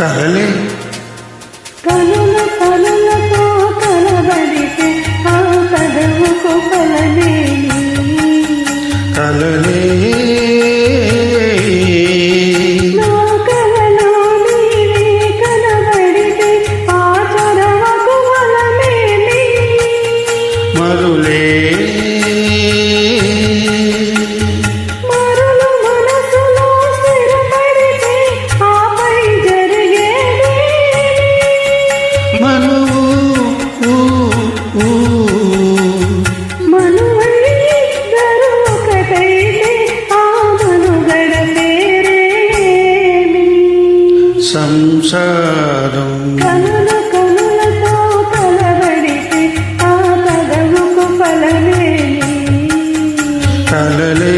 కలలే కనులతో కలబడితే ఆ కదవుకు ఫలమేమి కలలే నా కలలో నీవే కనబడితే ఆ చొరవకు ఫలమేమి మరులే సంసారం కనులతో కలబడితే ఆ కదవుకు ఫలమేమి కలలే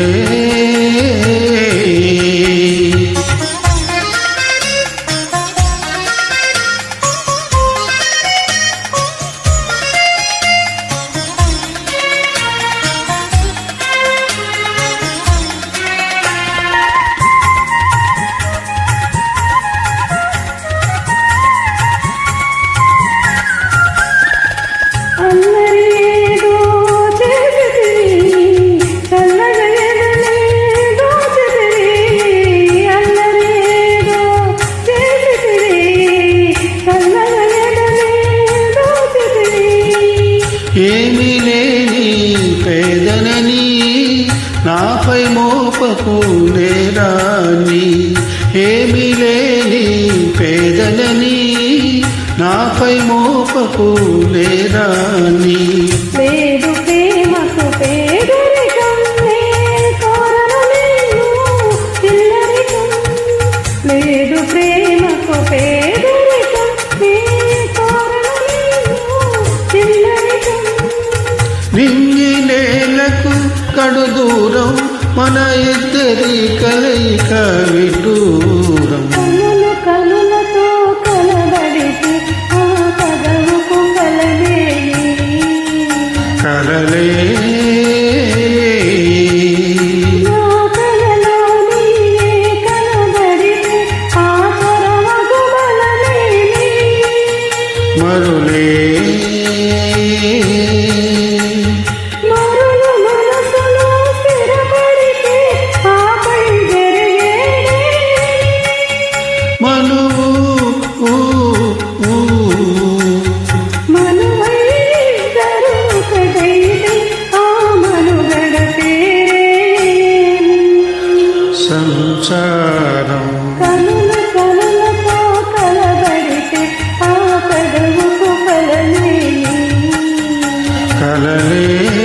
ఏమీ లేని పేదనని నాపై మోపకు నేరాన్ని ఏమీ లేని పేదనని నాపై మోపకు నేరాన్ని లేదు ప్రేమకు పేదరికం కోరను నేను పిల్లరికం లేదు ప్రేమకు పేదరికం కోరను నేను పిల్లరికం నింగి నేలకు కడు దూరం మన ఇద్దరి కలయిక విదూరం కనులతో కలబడితే ఆ కదవుకు ఫలమేమి కలలే నా కలలో నీవే కనబడితే ఆ చొరవకు ఫలమేమి మరులే మనసులో స్థిరపడితే ఆపై జరిగేదే మనువు మనువై ఇద్దరు ఒకటైతే ఆ మనుగడ పేరేమి సంసారం కనులతో కలబడితే ఆ కదవుకు ఫలమేమి కలలే